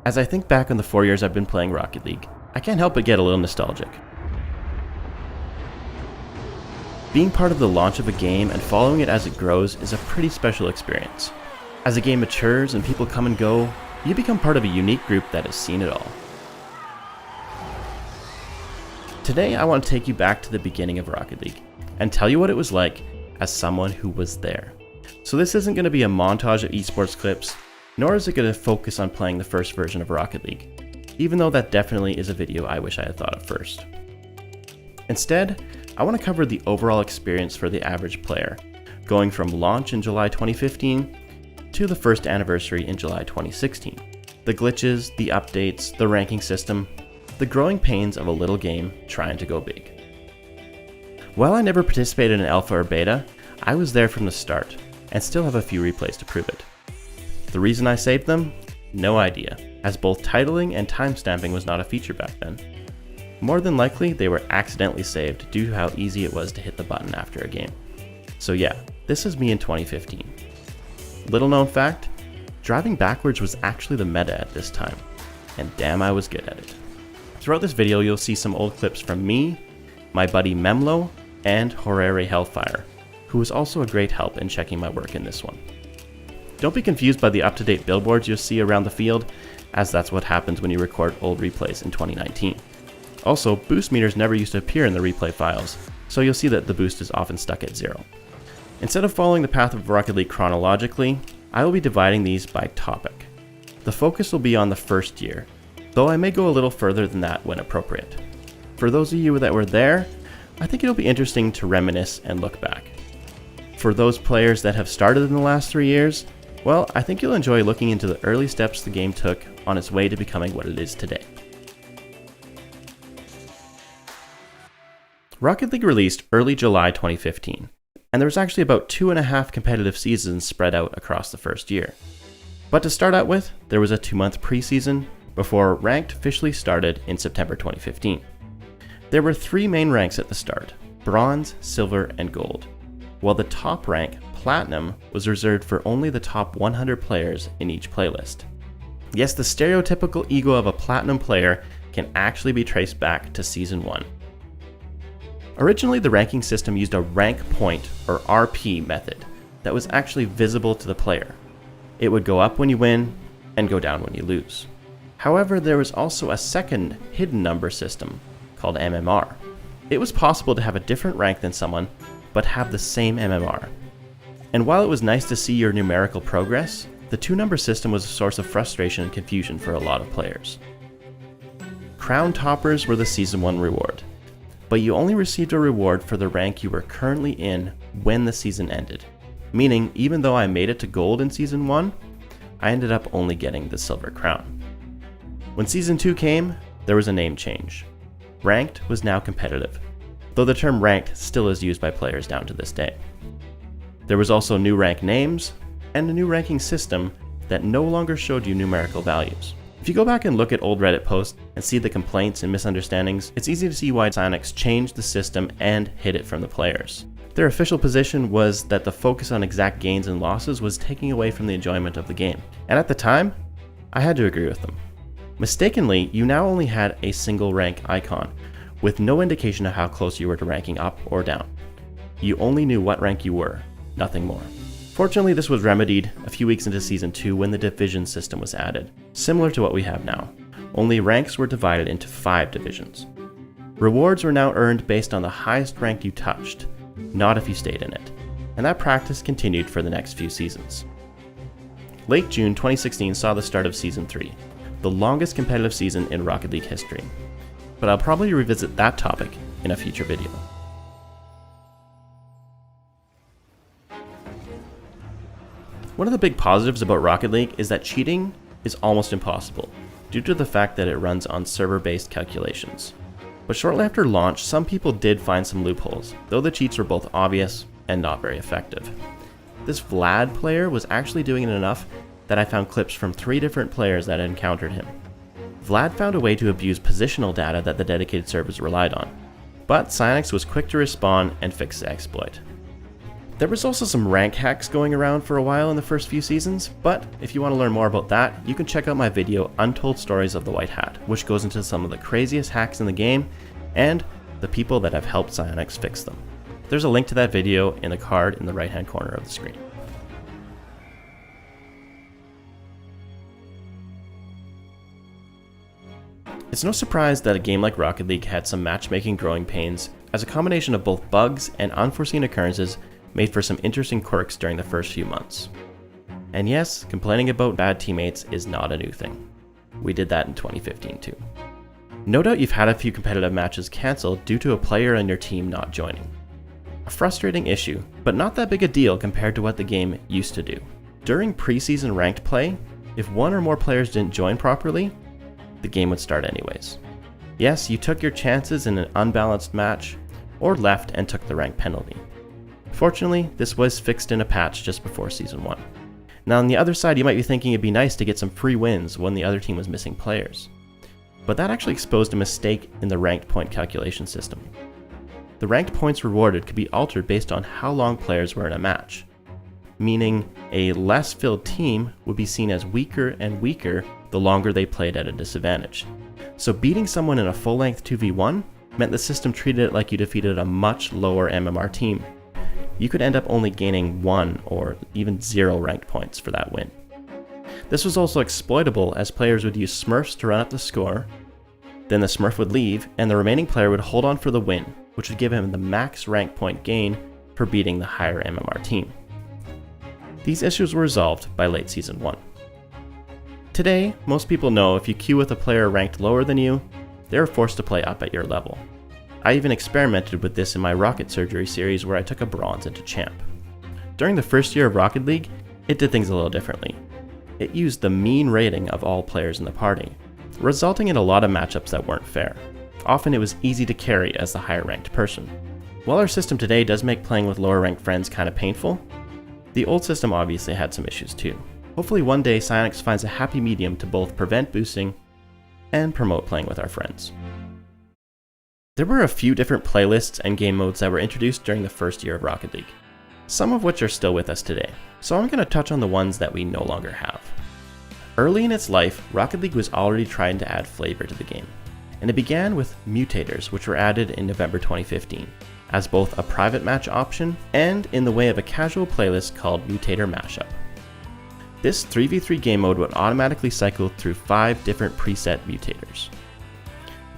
As I think back on the 4 years I've been playing Rocket League, I can't help but get a little nostalgic. Being part of the launch of a game and following it as it grows is a pretty special experience. As a game matures and people come and go, you become part of a unique group that has seen it all. Today I want to take you back to the beginning of Rocket League and tell you what it was like as someone who was there. So this isn't going to be a montage of esports clips, nor is it going to focus on playing the first version of Rocket League, even though that definitely is a video I wish I had thought of first. Instead, I want to cover the overall experience for the average player, going from launch in July 2015 to the first anniversary in July 2016. The glitches, the updates, the ranking system, the growing pains of a little game trying to go big. While I never participated in alpha or beta, I was there from the start, and still have a few replays to prove it. The reason I saved them? No idea, as both titling and timestamping was not a feature back then. More than likely, they were accidentally saved due to how easy it was to hit the button after a game. So yeah, this is me in 2015. Little known fact, driving backwards was actually the meta at this time, and damn I was good at it. Throughout this video, you'll see some old clips from me, my buddy Memlo, and Horary Hellfire, who was also a great help in checking my work in this one. Don't be confused by the up-to-date billboards you'll see around the field, as that's what happens when you record old replays in 2019. Also, boost meters never used to appear in the replay files, so you'll see that the boost is often stuck at 0. Instead of following the path of Rocket League chronologically, I will be dividing these by topic. The focus will be on the first year, though I may go a little further than that when appropriate. For those of you that were there, I think it'll be interesting to reminisce and look back. For those players that have started in the last 3 years, well, I think you'll enjoy looking into the early steps the game took on its way to becoming what it is today. Rocket League released early July 2015, and there was actually about 2.5 competitive seasons spread out across the first year. But to start out with, there was a 2-month preseason before Ranked officially started in September 2015. There were 3 main ranks at the start: Bronze, Silver, and Gold, while the top rank, Platinum, was reserved for only the top 100 players in each playlist. Yes, the stereotypical ego of a Platinum player can actually be traced back to Season 1. Originally, the ranking system used a rank point, or RP, method that was actually visible to the player. It would go up when you win, and go down when you lose. However, there was also a second hidden number system called MMR. It was possible to have a different rank than someone, but have the same MMR. And while it was nice to see your numerical progress, the 2-number system was a source of frustration and confusion for a lot of players. Crown toppers were the Season 1 reward, but you only received a reward for the rank you were currently in when the season ended. Meaning, even though I made it to Gold in Season 1, I ended up only getting the Silver Crown. When Season 2 came, there was a name change. Ranked was now competitive, though the term ranked still is used by players down to this day. There was also new rank names, and a new ranking system that no longer showed you numerical values. If you go back and look at old Reddit posts and see the complaints and misunderstandings, it's easy to see why Pysonix changed the system and hid it from the players. Their official position was that the focus on exact gains and losses was taking away from the enjoyment of the game. And at the time, I had to agree with them. Mistakenly, you now only had a single rank icon, with no indication of how close you were to ranking up or down. You only knew what rank you were, nothing more. Fortunately, this was remedied a few weeks into Season 2 when the division system was added, similar to what we have now, only ranks were divided into 5 divisions. Rewards were now earned based on the highest rank you touched, not if you stayed in it, and that practice continued for the next few seasons. Late June 2016 saw the start of Season 3, the longest competitive season in Rocket League history, but I'll probably revisit that topic in a future video. One of the big positives about Rocket League is that cheating is almost impossible, due to the fact that it runs on server-based calculations. But shortly after launch, some people did find some loopholes, though the cheats were both obvious and not very effective. This Vlad player was actually doing it enough that I found clips from 3 different players that had encountered him. Vlad found a way to abuse positional data that the dedicated servers relied on, but Pysonix was quick to respond and fix the exploit. There was also some rank hacks going around for a while in the first few seasons, but if you want to learn more about that, you can check out my video Untold Stories of the White Hat, which goes into some of the craziest hacks in the game and the people that have helped Pysonix fix them. There's a link to that video in the card in the right hand corner of the screen. It's no surprise that a game like Rocket League had some matchmaking growing pains, as a combination of both bugs and unforeseen occurrences made for some interesting quirks during the first few months. And yes, complaining about bad teammates is not a new thing. We did that in 2015 too. No doubt you've had a few competitive matches cancelled due to a player on your team not joining. A frustrating issue, but not that big a deal compared to what the game used to do. During preseason ranked play, if one or more players didn't join properly, the game would start anyways. Yes, you took your chances in an unbalanced match, or left and took the rank penalty. Fortunately, this was fixed in a patch just before Season 1. Now on the other side, you might be thinking it'd be nice to get some free wins when the other team was missing players. But that actually exposed a mistake in the ranked point calculation system. The ranked points rewarded could be altered based on how long players were in a match, meaning a less filled team would be seen as weaker and weaker the longer they played at a disadvantage. So beating someone in a full-length 2v1 meant the system treated it like you defeated a much lower MMR team. You could end up only gaining 1 or even 0 ranked points for that win. This was also exploitable, as players would use smurfs to run up the score, then the smurf would leave and the remaining player would hold on for the win, which would give him the max rank point gain for beating the higher MMR team. These issues were resolved by late Season 1. Today, most people know if you queue with a player ranked lower than you, they are forced to play up at your level. I even experimented with this in my Rocket Surgery series where I took a bronze into champ. During the first year of Rocket League, it did things a little differently. It used the mean rating of all players in the party, resulting in a lot of matchups that weren't fair. Often it was easy to carry as the higher ranked person. While our system today does make playing with lower ranked friends kinda painful, the old system obviously had some issues too. Hopefully one day Pysonix finds a happy medium to both prevent boosting and promote playing with our friends. There were a few different playlists and game modes that were introduced during the first year of Rocket League, some of which are still with us today, so I'm going to touch on the ones that we no longer have. Early in its life, Rocket League was already trying to add flavor to the game, and it began with mutators, which were added in November 2015, as both a private match option and in the way of a casual playlist called Mutator Mashup. This 3v3 game mode would automatically cycle through 5 different preset mutators.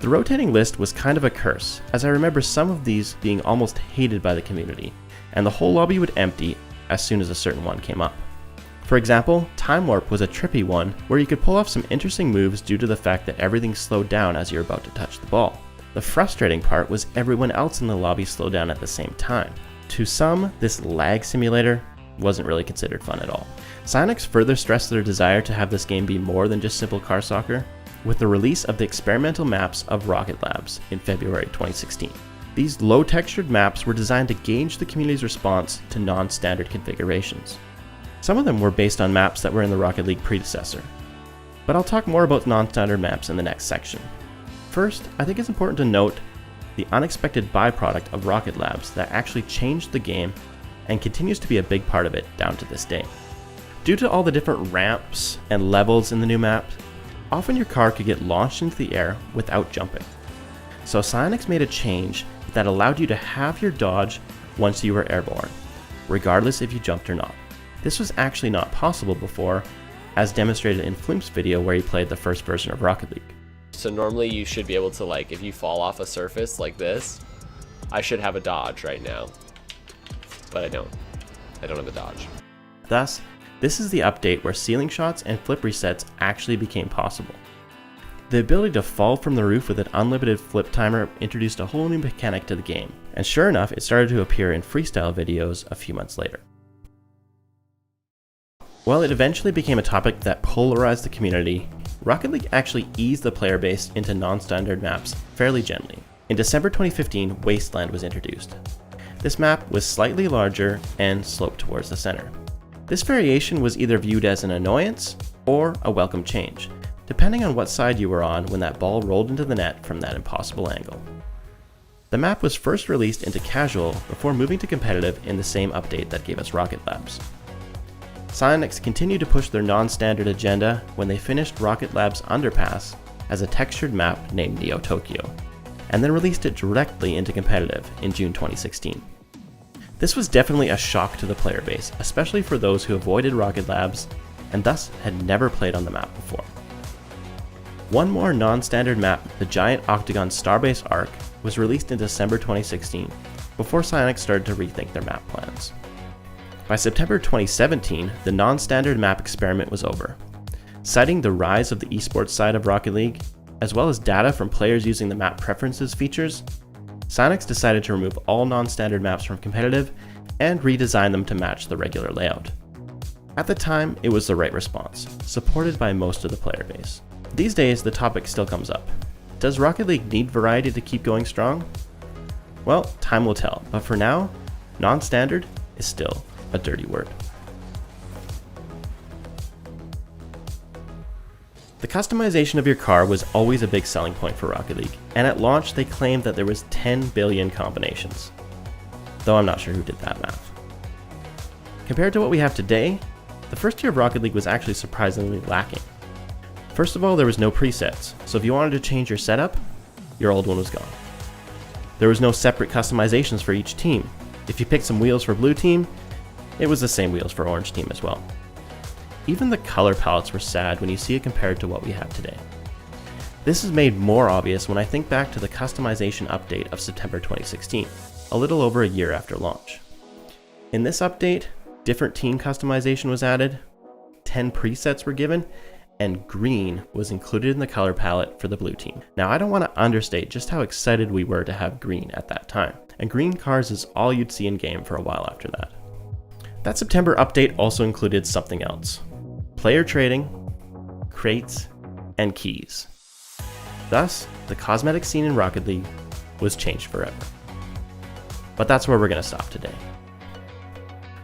The rotating list was kind of a curse, as I remember some of these being almost hated by the community, and the whole lobby would empty as soon as a certain one came up. For example, Time Warp was a trippy one where you could pull off some interesting moves due to the fact that everything slowed down as you're about to touch the ball. The frustrating part was everyone else in the lobby slowed down at the same time. To some, this lag simulator wasn't really considered fun at all. Pysonix further stressed their desire to have this game be more than just simple car soccer with the release of the experimental maps of Rocket Labs in February 2016. These low-textured maps were designed to gauge the community's response to non-standard configurations. Some of them were based on maps that were in the Rocket League predecessor, but I'll talk more about non-standard maps in the next section. First, I think it's important to note the unexpected byproduct of Rocket Labs that actually changed the game and continues to be a big part of it down to this day. Due to all the different ramps and levels in the new map, often your car could get launched into the air without jumping. So Pysonix made a change that allowed you to have your dodge once you were airborne, regardless if you jumped or not. This was actually not possible before, as demonstrated in Flume's video where he played the first version of Rocket League. So normally you should be able to, like, if you fall off a surface like this, I should have a dodge right now, but I don't. I don't have a dodge. Thus, this is the update where ceiling shots and flip resets actually became possible. The ability to fall from the roof with an unlimited flip timer introduced a whole new mechanic to the game, and sure enough, it started to appear in freestyle videos a few months later. While it eventually became a topic that polarized the community, Rocket League actually eased the player base into non-standard maps fairly gently. In December 2015, Wasteland was introduced. This map was slightly larger and sloped towards the center. This variation was either viewed as an annoyance or a welcome change, depending on what side you were on when that ball rolled into the net from that impossible angle. The map was first released into casual before moving to competitive in the same update that gave us Rocket Labs. Pysonix continued to push their non-standard agenda when they finished Rocket Labs Underpass as a textured map named Neo Tokyo, and then released it directly into competitive in June 2016. This was definitely a shock to the player base, especially for those who avoided Rocket Labs and thus had never played on the map before. One more non-standard map, the giant Octagon Starbase Arc, was released in December 2016, before Pysonix started to rethink their map plans. By September 2017, the non-standard map experiment was over. Citing the rise of the esports side of Rocket League, as well as data from players using the map preferences features, Pysonix decided to remove all non-standard maps from competitive and redesign them to match the regular layout. At the time, it was the right response, supported by most of the player base. These days, the topic still comes up. Does Rocket League need variety to keep going strong? Well, time will tell, but for now, non-standard is still a dirty word. The customization of your car was always a big selling point for Rocket League, and at launch they claimed that there was 10 billion combinations. Though I'm not sure who did that math. Compared to what we have today, the first year of Rocket League was actually surprisingly lacking. First of all, there was no presets, so if you wanted to change your setup, your old one was gone. There was no separate customizations for each team. If you picked some wheels for blue team, it was the same wheels for orange team as well. Even the color palettes were sad when you see it compared to what we have today. This is made more obvious when I think back to the customization update of September 2016, a little over a year after launch. In this update, different team customization was added, 10 presets were given, and green was included in the color palette for the blue team. Now, I don't want to understate just how excited we were to have green at that time, and green cars is all you'd see in game for a while after that. That September update also included something else: player trading, crates, and keys. Thus, the cosmetic scene in Rocket League was changed forever. But that's where we're going to stop today.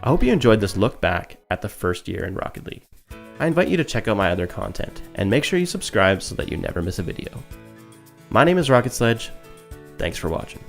I hope you enjoyed this look back at the first year in Rocket League. I invite you to check out my other content, and make sure you subscribe so that you never miss a video. My name is Rocket Sledge. Thanks for watching.